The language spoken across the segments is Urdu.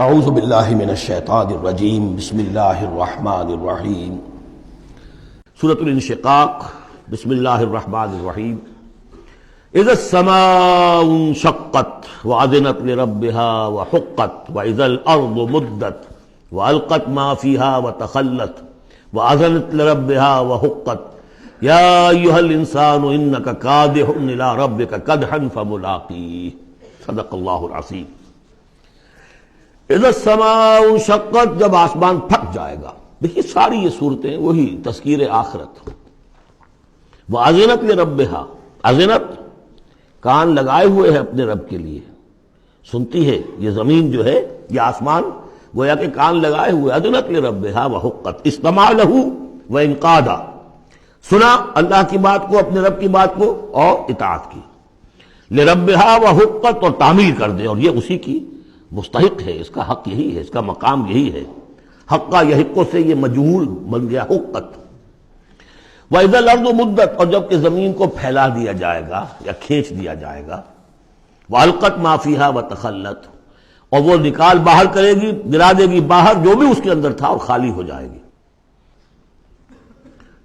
اعوذ باللہ من الشیطان الرجیم بسم اللہ الرحمن الرحیم سورۃ الانشقاق بسم اللہ الرحمن الرحیم اذا السماء انشقت واذنت لربها وحقت واذا الارض مدت والقت ما فيها وتخلت واذنت لربها وحقت یا ایھا الانسان انک کادح الی ربک کدحا فملاقیہ صدق اللہ العظیم۔ اذا السماء انشقت، جب آسمان پھٹ جائے گا۔ دیکھیے ساری یہ صورتیں وہی تذکیر آخرت۔ وَأَذِنَتْ لِرَبِّهَا، اذنت کان لگائے ہوئے ہے اپنے رب کے لیے، سنتی ہے یہ زمین جو ہے، یہ آسمان گویا کہ کان لگائے ہوئے۔ اذنت لِرَبِّهَا وَحُقَّتْ، اسْتَمَعَ لَهُ وَانْقَادَ، سنا اللہ کی بات کو، اپنے رب کی بات کو، اور اطاعت کی۔ لِرَبِّهَا وَحُقَّتْ، اور تعمیل کر دے، اور یہ اسی کی مستحق ہے، اس کا حق یہی ہے، اس کا مقام یہی ہے۔ حقا یحقو سے یہ مجہول بن گیا حقت۔ وَإِذَا الْأَرْضُ مُدَّتْ، اور جب کہ زمین کو پھیلا دیا جائے گا یا کھینچ دیا جائے گا۔ وَأَلْقَتْ مَا فِيهَا وَتَخَلَّتْ، اور وہ نکال باہر کرے گی، گرا دے گی باہر جو بھی اس کے اندر تھا، اور خالی ہو جائے گی۔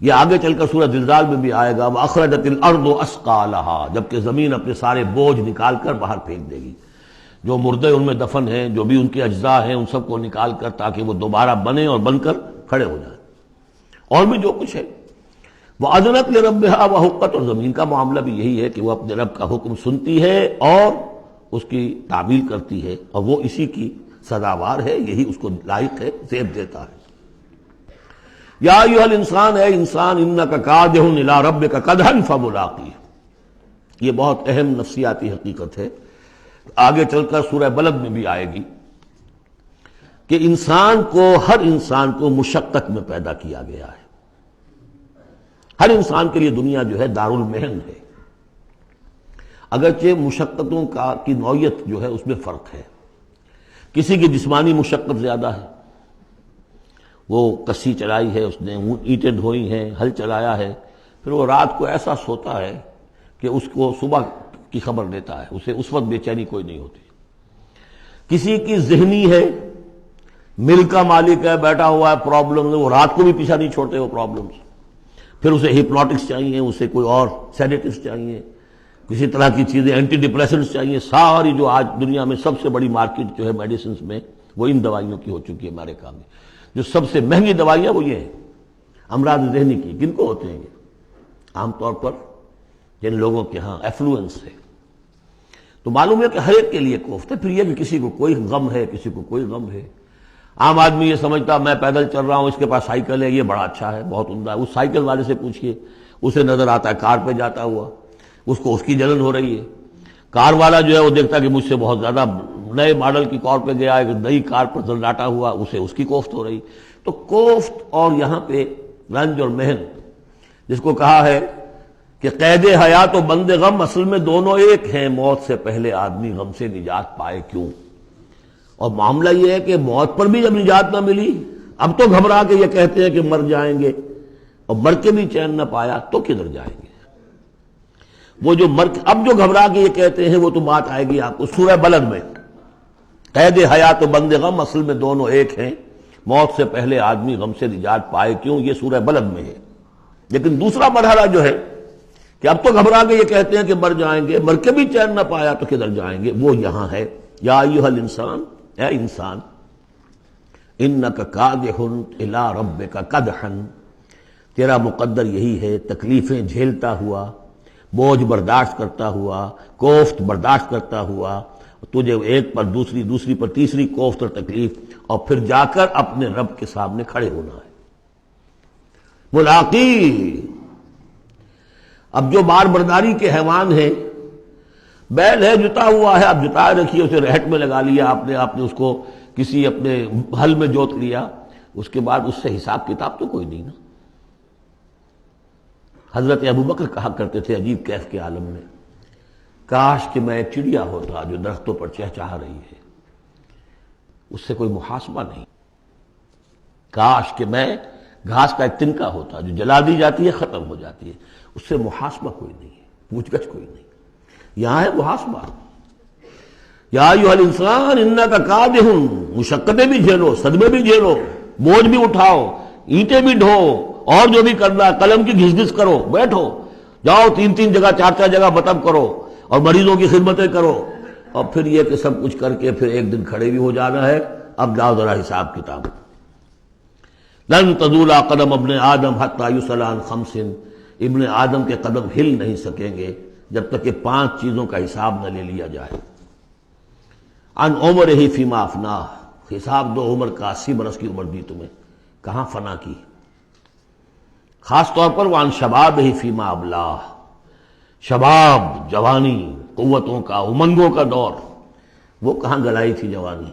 یہ آگے چل کر سورہ زلزال میں بھی آئے گا۔ وَأَخْرَجَتِ الْأَرْضُ أَثْقَالَهَا، جب کہ زمین اپنے سارے بوجھ نکال کر باہر پھینک دے گی، جو مردے ان میں دفن ہیں، جو بھی ان کے اجزاء ہیں، ان سب کو نکال کر، تاکہ وہ دوبارہ بنے اور بن کر کھڑے ہو جائیں، اور بھی جو کچھ ہے۔ وَأَذِنَتْ لِرَبِّهَا وَحُقَّتْ، اور زمین کا معاملہ بھی یہی ہے کہ وہ اپنے رب کا حکم سنتی ہے اور اس کی تعمیل کرتی ہے، اور وہ اسی کی سزاوار ہے، یہی اس کو لائق ہے، زیب دیتا ہے۔ یا ایھا الانسان، اے انسان، انک کادح الی ربک کدحا فملاقیہ، یہ بہت اہم نفسیاتی حقیقت ہے، آگے چل کر سورہ بلد میں بھی آئے گی کہ انسان کو، ہر انسان کو مشقت میں پیدا کیا گیا ہے۔ ہر انسان کے لیے دنیا جو ہے دارالمحن ہے، اگرچہ مشقتوں کی نوعیت جو ہے اس میں فرق ہے۔ کسی کی جسمانی مشقت زیادہ ہے، وہ کسی چلائی ہے، اس نے اینٹیں ڈھوئی ہیں، ہل چلایا ہے، پھر وہ رات کو ایسا سوتا ہے کہ اس کو صبح کی خبر دیتا ہے، اسے اس وقت بے چینی کوئی نہیں ہوتی۔ کسی کی ذہنی ہے، مل کا مالک ہے، بیٹھا ہوا ہے، پرابلم ہے، وہ رات کو بھی پیچھا نہیں چھوڑتے وہ پرابلمز، پھر اسے ہپنوٹکس چاہیے، اسے کوئی اور سیڈیٹیوز چاہیے، کسی طرح کی چیزیں، اینٹی ڈپریسنٹس چاہیے۔ ساری جو آج دنیا میں سب سے بڑی مارکیٹ جو ہے میڈیسنز میں، وہ ان دوائیوں کی ہو چکی ہے امریکہ میں۔ جو سب سے مہنگی دوائیاں وہ یہ ہیں، امراض ذہنی کی۔ کن کو ہوتے ہیں یہ؟ عام طور پر جن لوگوں کے ہاں ایفلوئنس ہے۔ تو معلوم ہے کہ ہر ایک کے لیے کوفت ہے۔ پھر یہ کہ کسی کو کوئی غم ہے، کسی کو کوئی غم ہے۔ عام آدمی یہ سمجھتا میں پیدل چل رہا ہوں، اس کے پاس سائیکل ہے، یہ بڑا اچھا ہے، بہت عمدہ ہے۔ اس سائیکل والے سے پوچھئے، اسے نظر آتا ہے کار پہ جاتا ہوا، اس کو اس کی جلن ہو رہی ہے۔ کار والا جو ہے وہ دیکھتا ہے کہ مجھ سے بہت زیادہ نئے ماڈل کی کار پہ گیا ہے، کہ نئی کار پر زنڈاٹا ہوا، اسے اس کی کوفت ہو رہی۔ تو کوفت اور یہاں پہ رنج اور محن، جس کو کہا ہے کہ قید حیات و بند غم اصل میں دونوں ایک ہیں، موت سے پہلے آدمی غم سے نجات پائے کیوں؟ اور معاملہ یہ ہے کہ موت پر بھی جب نجات نہ ملی، اب تو گھبرا کے یہ کہتے ہیں کہ مر جائیں گے، اور مر کے بھی چین نہ پایا تو کدھر جائیں گے؟ وہ جو اب جو گھبرا کے یہ کہتے ہیں، وہ تو بات آئے گی آپ کو سورہ بلد میں۔ قید حیات و بند غم اصل میں دونوں ایک ہیں، موت سے پہلے آدمی غم سے نجات پائے کیوں، یہ سورہ بلد میں ہے۔ لیکن دوسرا مرحلہ جو ہے کہ اب تو گھبرا کے یہ کہتے ہیں کہ مر جائیں گے، مر کے بھی چین نہ پایا تو کدھر جائیں گے، وہ یہاں ہے۔ یا ایھا الانسان، اے انسان، انک کادح الی ربک کدحا، تیرا مقدر یہی ہے، تکلیفیں جھیلتا ہوا، بوجھ برداشت کرتا ہوا، کوفت برداشت کرتا ہوا، تجھے ایک پر دوسری، دوسری پر تیسری کوفت اور تکلیف، اور پھر جا کر اپنے رب کے سامنے کھڑے ہونا ہے۔ ملاقی، اب جو بار برداری کے حیوان ہیں، بیل ہے جتا ہوا ہے، اب جتائے رکھیے، اسے رہٹ میں لگا لیا آپ نے اس کو کسی اپنے ہل میں جوت لیا، اس کے بعد اس سے حساب کتاب تو کوئی نہیں نا۔ حضرت ابوبکر کہا کرتے تھے عجیب کیف کے عالم میں، کاش کہ میں ایک چڑیا ہوتا جو درختوں پر چہچہا رہی ہے، اس سے کوئی محاسبہ نہیں۔ کاش کہ میں گھاس کا ایک تنکا ہوتا جو جلا دی جاتی ہے، ختم ہو جاتی ہے، اس سے محاسبہ کوئی نہیں ہے، پوچھ گچھ کوئی نہیں۔ یہاں ہے محاسبہ۔ یا ایھا الانسان انک کادح، مشقتیں بھی جھیلو، صدمے بھی جھیلو، بوجھ بھی اٹھاؤ، اینٹیں بھی ڈھو، اور جو بھی کرنا ہے قلم کی گھس گھس کرو، بیٹھو، جاؤ 3 جگہ 4 جگہ مطلب کرو اور مریضوں کی خدمتیں کرو، اور پھر یہ کہ سب کچھ کر کے پھر ایک دن کھڑے بھی ہو جانا ہے۔ اب جاؤ ذرا حساب کتاب۔ لن تزول قدم ابن آدم حتی یسأل عن خمس، ابن آدم کے قدم ہل نہیں سکیں گے جب تک کہ 5 چیزوں کا حساب نہ لے لیا جائے۔ عن عمرہ فیما افناہ، حساب دو عمر کا، 80 برس کی عمر دی تمہیں، کہاں فنا کی؟ خاص طور پر وعن شبابہ فیما ابلاہ، شباب، جوانی، قوتوں کا، امنگوں کا دور، وہ کہاں گلائی تھی جوانی۔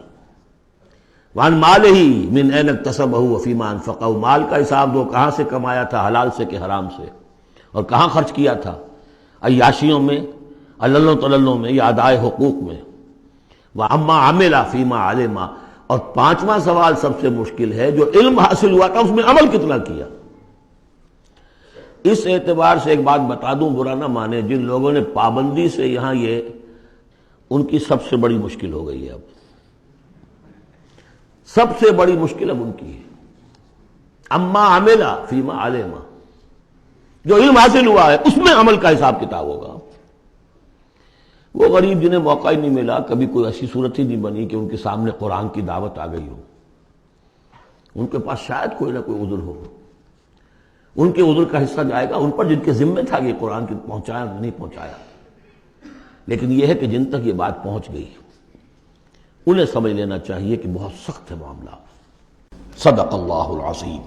وعن مالہ من این اکتسبہ وفیما انفقہ، مال کا حساب دو، کہاں سے کمایا تھا، حلال سے کہ حرام سے، اور کہاں خرچ کیا تھا، عیاشیوں میں، عللوں تللوں میں، یا ادائے حقوق میں۔ وَعَمَّا عَمِلَ فِيمَا عَلِمَ، اور 5واں سوال سب سے مشکل ہے، جو علم حاصل ہوا تھا اس میں عمل کتنا کیا۔ اس اعتبار سے ایک بات بتا دوں، برا نہ مانے، جن لوگوں نے پابندی سے یہاں، یہ ان کی سب سے بڑی مشکل ہو گئی ہے، اب سب سے بڑی مشکل اب ان کی ہے۔ اما عمل فیما علم، جو علم حاصل ہوا ہے اس میں عمل کا حساب کتاب ہوگا۔ وہ غریب جنہیں موقع ہی نہیں ملا، کبھی کوئی ایسی صورت ہی نہیں بنی کہ ان کے سامنے قرآن کی دعوت آ گئی ہو، ان کے پاس شاید کوئی نہ کوئی عذر ہو، ان کے عذر کا حصہ جائے گا ان پر جن کے ذمہ تھا کہ قرآن کی پہنچایا نہیں پہنچایا۔ لیکن یہ ہے کہ جن تک یہ بات پہنچ گئی انہیں سمجھ لینا چاہیے کہ بہت سخت ہے معاملہ۔ صدق اللہ العظیم۔